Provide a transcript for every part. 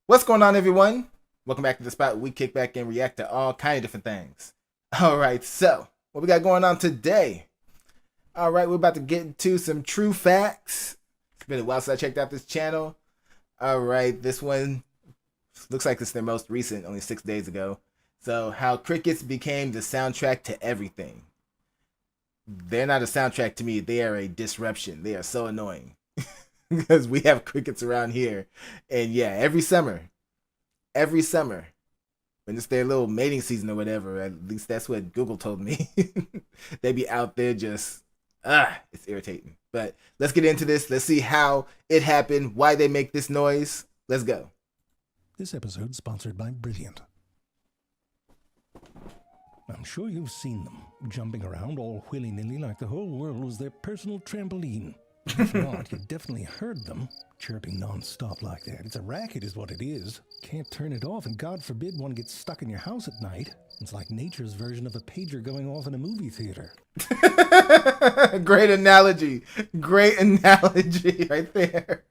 What's going on, everyone? Welcome back to the spot where we kick back and react to all kind of different things. All right, so what we got going on today? All right, we're about to get into some true facts. It's been a while since I checked out this channel. All right, this one looks like it's their most recent, only 6 days ago. So, how crickets became the soundtrack to everything. They're not a soundtrack to me. They are a disruption. They are so annoying. Because we have crickets around here. And yeah, every summer, when it's their little mating season or whatever, at least that's what Google told me, they be out there just, it's irritating. But let's get into this. Let's see how it happened, why they make this noise. Let's go. This episode sponsored by Brilliant. I'm sure you've seen them, jumping around all willy-nilly like the whole world was their personal trampoline. If not, you've definitely heard them, chirping non-stop like that. It's a racket is what it is. Can't turn it off, and God forbid one gets stuck in your house at night. It's like nature's version of a pager going off in a movie theater. Great analogy. Great analogy right there.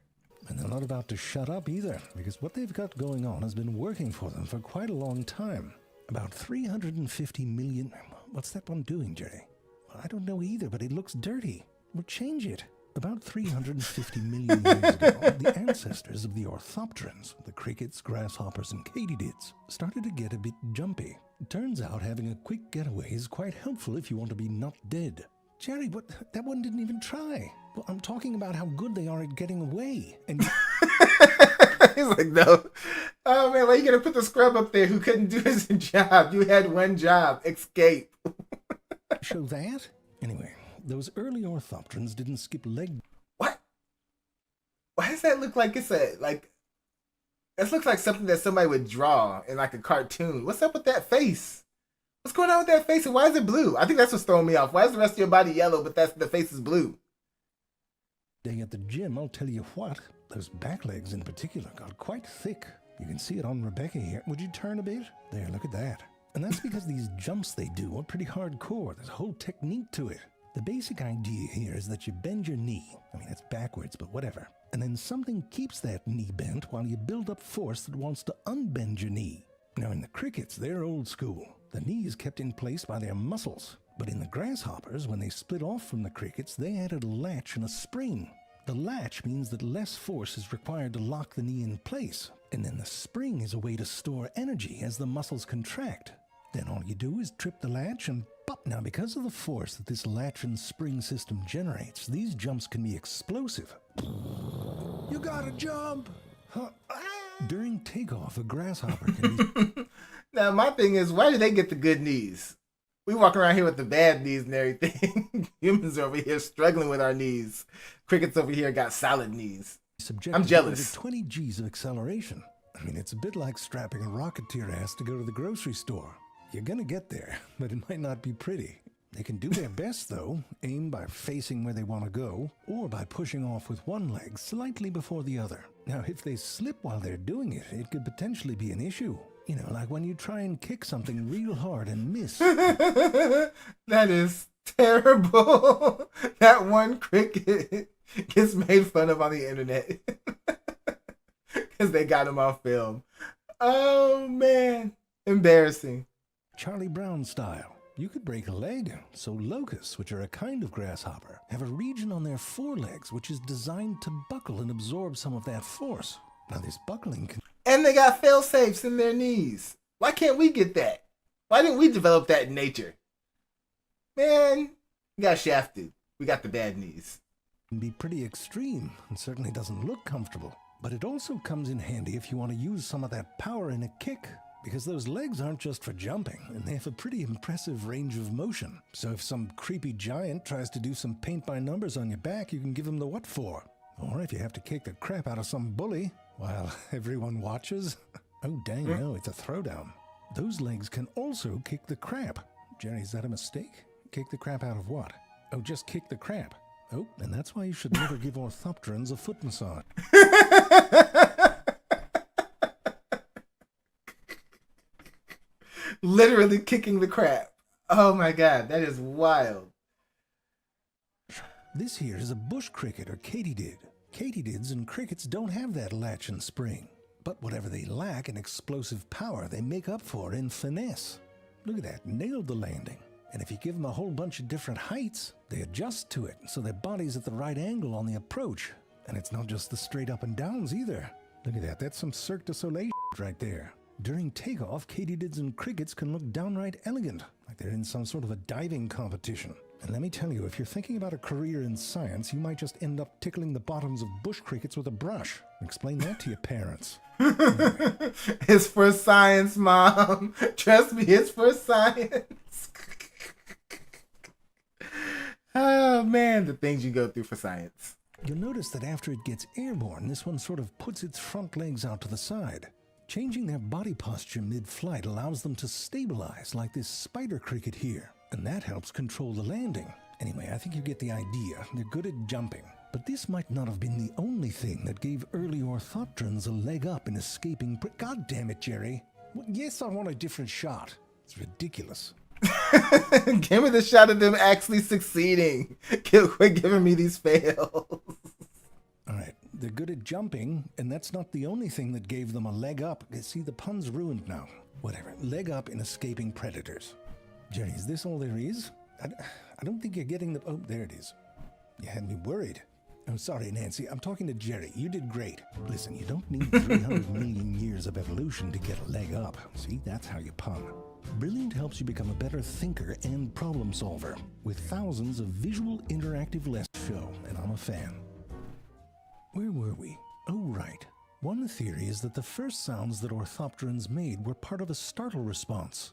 And they're not about to shut up either, because what they've got going on has been working for them for quite a long time. About 350 million... What's that one doing, Jerry? Well, I don't know either, but it looks dirty. We'll change it. About 350 million years ago, the ancestors of the orthopterans, the crickets, grasshoppers, and katydids, started to get a bit jumpy. It turns out having a quick getaway is quite helpful if you want to be not dead. Jerry, what? That one didn't even try. Well, I'm talking about how good they are at getting away. And he's like, no. Oh man, why are you gonna put the scrub up there who couldn't do his job? You had one job, escape. Show that? Anyway, those early orthopterans didn't skip leg. What? Why does that look like it's this looks like something that somebody would draw in like a cartoon. What's up with that face? What's going on with that face, and why is it blue? I think that's what's throwing me off. Why is the rest of your body yellow, but the face is blue? Day at the gym, I'll tell you what, those back legs in particular got quite thick. You can see it on Rebecca here. Would you turn a bit? There, look at that. And that's because these jumps they do are pretty hardcore. There's a whole technique to it. The basic idea here is that you bend your knee. I mean, it's backwards, but whatever. And then something keeps that knee bent while you build up force that wants to unbend your knee. Now, in the crickets, they're old school. The knee is kept in place by their muscles. But in the grasshoppers, when they split off from the crickets, they added a latch and a spring. The latch means that less force is required to lock the knee in place. And then the spring is a way to store energy as the muscles contract. Then all you do is trip the latch and pop. Now, because of the force that this latch and spring system generates, these jumps can be explosive. You gotta jump! Huh? During takeoff, a grasshopper can be... Now, my thing is, why do they get the good knees? We walk around here with the bad knees and everything. Humans are over here struggling with our knees. Crickets over here got solid knees. I'm jealous. To 20 G's of acceleration. I mean, it's a bit like strapping a rocket to your ass to go to the grocery store. You're gonna get there, but it might not be pretty. They can do their best, though, aim by facing where they want to go, or by pushing off with one leg slightly before the other. Now, if they slip while they're doing it, it could potentially be an issue. You know, like when you try and kick something real hard and miss. That is terrible. That one cricket gets made fun of on the internet. Because they got him on film. Oh, man. Embarrassing. Charlie Brown style. You could break a leg, so locusts, which are a kind of grasshopper, have a region on their forelegs which is designed to buckle and absorb some of that force. Now this buckling can... And they got fail-safes in their knees. Why can't we get that? Why didn't we develop that in nature? Man, we got shafted. We got the bad knees. Can be pretty extreme and certainly doesn't look comfortable. But it also comes in handy if you want to use some of that power in a kick. Because those legs aren't just for jumping, and they have a pretty impressive range of motion. So if some creepy giant tries to do some paint by numbers on your back, you can give him the what for. Or if you have to kick the crap out of some bully while everyone watches. Oh dang, no, it's a throwdown. Those legs can also kick the crap. Jerry, is that a mistake? Kick the crap out of what? Oh, just kick the crap. Oh, and that's why you should never give orthopterans a foot massage. Literally kicking the crap. Oh my god, that is wild. This here is a bush cricket or katydid. Katydids and crickets don't have that latch and spring. But whatever they lack in explosive power, they make up for in finesse. Look at that, nailed the landing. And if you give them a whole bunch of different heights, they adjust to it so their body's at the right angle on the approach. And it's not just the straight up and downs either. Look at that, that's some Cirque du Soleil right there. During takeoff, katydids and crickets can look downright elegant, like they're in some sort of a diving competition. And let me tell you, if you're thinking about a career in science, you might just end up tickling the bottoms of bush crickets with a brush. Explain that to your parents. Anyway. It's for science, Mom. Trust me, it's for science. Oh, man, the things you go through for science. You'll notice that after it gets airborne, this one sort of puts its front legs out to the side. Changing their body posture mid-flight allows them to stabilize like this spider cricket here, and that helps control the landing. Anyway, I think you get the idea. They're good at jumping. But this might not have been the only thing that gave early orthopterans a leg up in escaping God damn it, Jerry. Well, yes, I want a different shot. It's ridiculous. Give me the shot of them actually succeeding. Quit giving me these fails. Alright, they're good at jumping, and that's not the only thing that gave them a leg up. See, the pun's ruined now. Whatever, leg up in escaping predators. Jerry, is this all there is? I don't think you're getting the... Oh, there it is. You had me worried. Oh, sorry, Nancy. I'm talking to Jerry. You did great. Listen, you don't need 300 million years of evolution to get a leg up. See, that's how you pun. Brilliant helps you become a better thinker and problem solver, with thousands of visual interactive lessons show, and I'm a fan. Where were we? Oh, right. One theory is that the first sounds that orthopterans made were part of a startle response.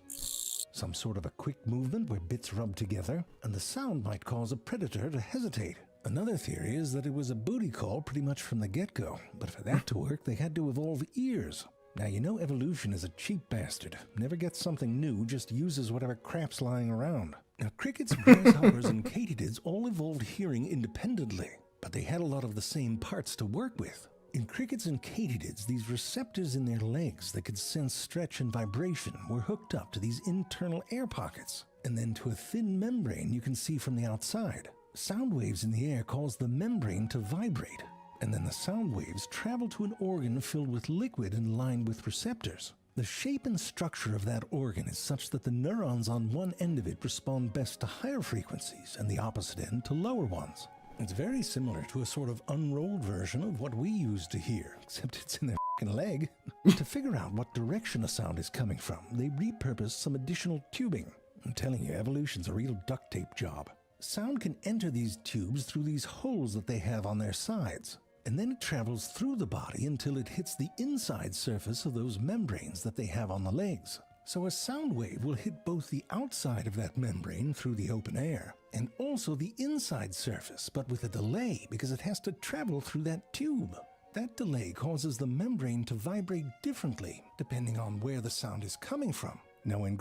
Some sort of a quick movement where bits rub together, and the sound might cause a predator to hesitate. Another theory is that it was a booty call pretty much from the get-go, but for that to work, they had to evolve ears. Now, you know evolution is a cheap bastard. Never gets something new, just uses whatever crap's lying around. Now, crickets, grasshoppers, and katydids all evolved hearing independently, but they had a lot of the same parts to work with. In crickets and katydids, these receptors in their legs that could sense stretch and vibration were hooked up to these internal air pockets, and then to a thin membrane you can see from the outside. Sound waves in the air cause the membrane to vibrate, and then the sound waves travel to an organ filled with liquid and lined with receptors. The shape and structure of that organ is such that the neurons on one end of it respond best to higher frequencies and the opposite end to lower ones. It's very similar to a sort of unrolled version of what we use to hear, except it's in their f***ing leg. To figure out what direction a sound is coming from, they repurposed some additional tubing. I'm telling you, evolution's a real duct tape job. Sound can enter these tubes through these holes that they have on their sides, and then it travels through the body until it hits the inside surface of those membranes that they have on the legs. So a sound wave will hit both the outside of that membrane through the open air, and also the inside surface, but with a delay because it has to travel through that tube. That delay causes the membrane to vibrate differently, depending on where the sound is coming from. Now when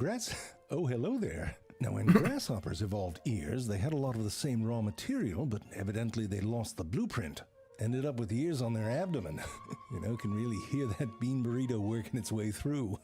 Oh, hello there. Now when grasshoppers evolved ears, they had a lot of the same raw material, but evidently they lost the blueprint. Ended up with ears on their abdomen. You know, can really hear that bean burrito working its way through.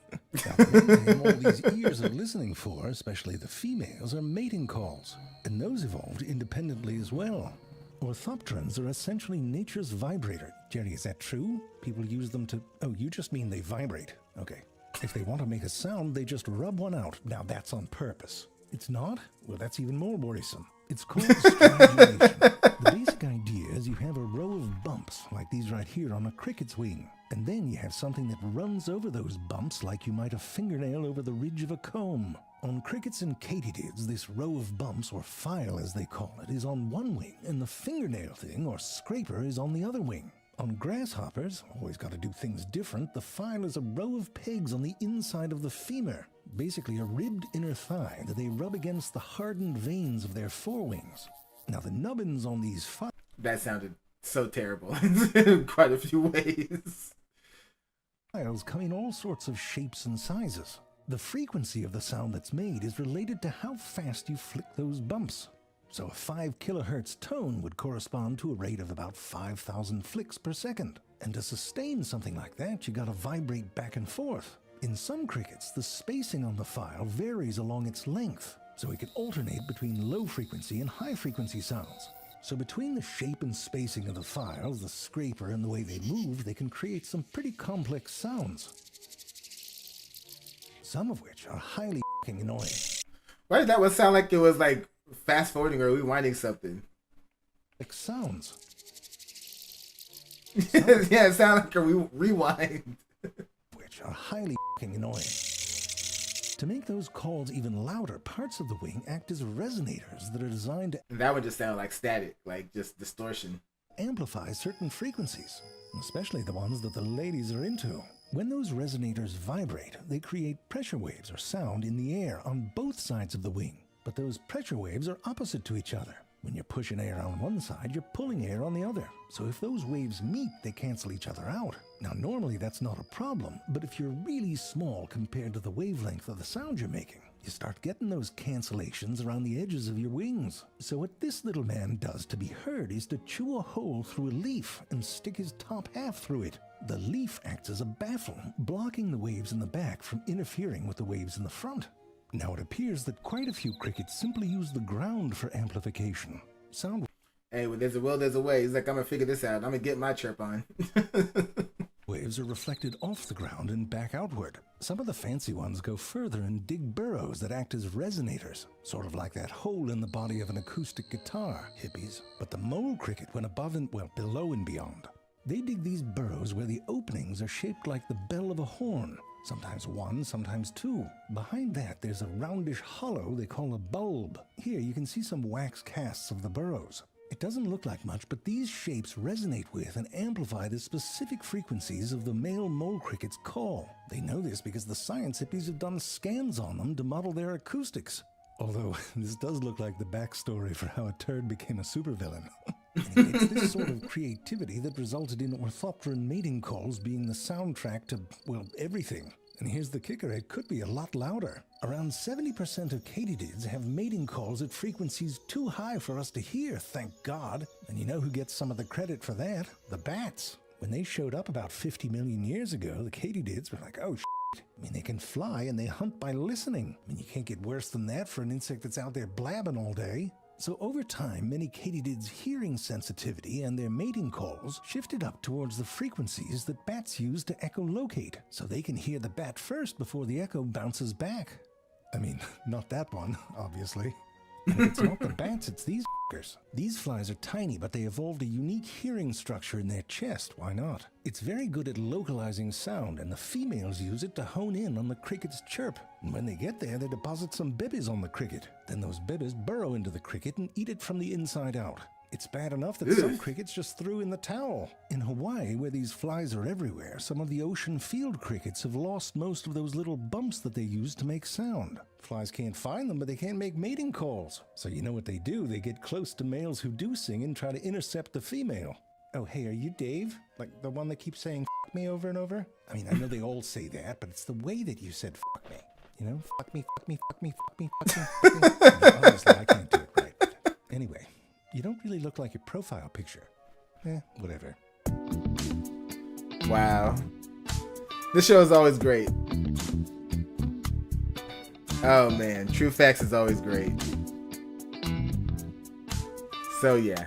Now, the main thing all these ears are listening for, especially the females, are mating calls. And those evolved independently as well. Orthopterans are essentially nature's vibrator. Jerry, is that true? People use them to... Oh, you just mean they vibrate. Okay. If they want to make a sound, they just rub one out. Now that's on purpose. It's not? Well, that's even more worrisome. It's called strangulation. The basic idea is you have a row of bumps, like these right here on a cricket's wing. And then you have something that runs over those bumps like you might a fingernail over the ridge of a comb. On crickets and katydids, this row of bumps, or file as they call it, is on one wing, and the fingernail thing, or scraper, is on the other wing. On grasshoppers, always got to do things different, the file is a row of pegs on the inside of the femur, basically a ribbed inner thigh that they rub against the hardened veins of their forewings. Now the nubbins on these That sounded so terrible in quite a few ways. files come in all sorts of shapes and sizes. The frequency of the sound that's made is related to how fast you flick those bumps. So a 5 kilohertz tone would correspond to a rate of about 5,000 flicks per second. And to sustain something like that, you gotta vibrate back and forth. In some crickets, the spacing on the file varies along its length, so it can alternate between low frequency and high frequency sounds. So between the shape and spacing of the files, the scraper, and the way they move, they can create some pretty complex sounds. Some of which are highly f***ing annoying. Why did that one sound like it was like fast forwarding or rewinding something? Like sounds. Yeah, it sounded like a rewind. Which are highly f***ing annoying. To make those calls even louder, parts of the wing act as resonators that are designed to And that one just sounded like static, like just distortion. amplify certain frequencies, especially the ones that the ladies are into. When those resonators vibrate, they create pressure waves or sound in the air on both sides of the wing. But those pressure waves are opposite to each other. When you're pushing air on one side, you're pulling air on the other. So if those waves meet, they cancel each other out. Now, normally that's not a problem, but if you're really small compared to the wavelength of the sound you're making, you start getting those cancellations around the edges of your wings. So what this little man does to be heard is to chew a hole through a leaf and stick his top half through it. The leaf acts as a baffle, blocking the waves in the back from interfering with the waves in the front. Now it appears that quite a few crickets simply use the ground for amplification. Sound Hey, when there's a will, there's a way. He's like, I'm gonna figure this out. I'm gonna get my chirp on. waves are reflected off the ground and back outward. Some of the fancy ones go further and dig burrows that act as resonators, sort of like that hole in the body of an acoustic guitar, hippies. But the mole cricket went above and, well, below and beyond. They dig these burrows where the openings are shaped like the bell of a horn. Sometimes one, sometimes two. Behind that, there's a roundish hollow they call a bulb. Here you can see some wax casts of the burrows. It doesn't look like much, but these shapes resonate with and amplify the specific frequencies of the male mole cricket's call. They know this because the science hippies have done scans on them to model their acoustics. Although, this does look like the backstory for how a turd became a supervillain. Anyway, it's this sort of creativity that resulted in orthopteran mating calls being the soundtrack to, well, everything. And here's the kicker, it could be a lot louder. Around 70% of katydids have mating calls at frequencies too high for us to hear, thank God. And you know who gets some of the credit for that? The bats. When they showed up about 50 million years ago, the katydids were like, oh, shit. I mean, they can fly and they hunt by listening. I mean, you can't get worse than that for an insect that's out there blabbing all day. So over time, many katydids' hearing sensitivity and their mating calls shifted up towards the frequencies that bats use to echolocate, so they can hear the bat first before the echo bounces back. I mean, not that one, obviously. And if it's not the bats, it's these f***ers. These flies are tiny, but they evolved a unique hearing structure in their chest. Why not? It's very good at localizing sound, and the females use it to hone in on the cricket's chirp. And when they get there, they deposit some bibbies on the cricket. Then those bibbies burrow into the cricket and eat it from the inside out. It's bad enough that some crickets just threw in the towel. In Hawaii, where these flies are everywhere, some of the ocean field crickets have lost most of those little bumps that they use to make sound. Flies can't find them, but they can't make mating calls. So you know what they do? They get close to males who do sing and try to intercept the female. Oh, hey, are you Dave? Like the one that keeps saying f*** me over and over? I mean, I know they all say that, but it's the way that you said f*** me. You know, fuck me, fuck me, fuck me, fuck me, fuck me, fuck me. I mean, obviously, I can't do it right. But anyway. You don't really look like your profile picture. Whatever. Wow. This show is always great. Oh man, True Facts is always great. So yeah,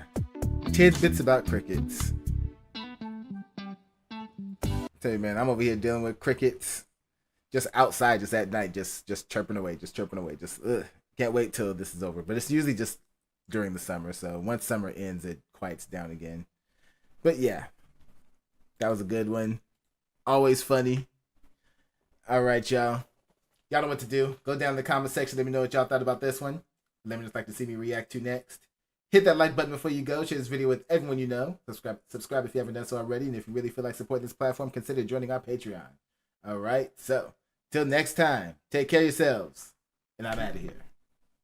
tidbits about crickets. Tell you man, I'm over here dealing with crickets just outside, just at night, just chirping away, just can't wait till this is over. But it's usually just during the summer, so once summer ends, it quiets down again. But yeah, that was a good one. Always funny. All right, y'all. Y'all know what to do. Go down in the comment section. Let me know what y'all thought about this one. Let me just like to see me react to next. Hit that like button before you go. Share this video with everyone you know. Subscribe if you haven't done so already. And if you really feel like supporting this platform, consider joining our Patreon. All right. So till next time, take care of yourselves. And I'm out of here.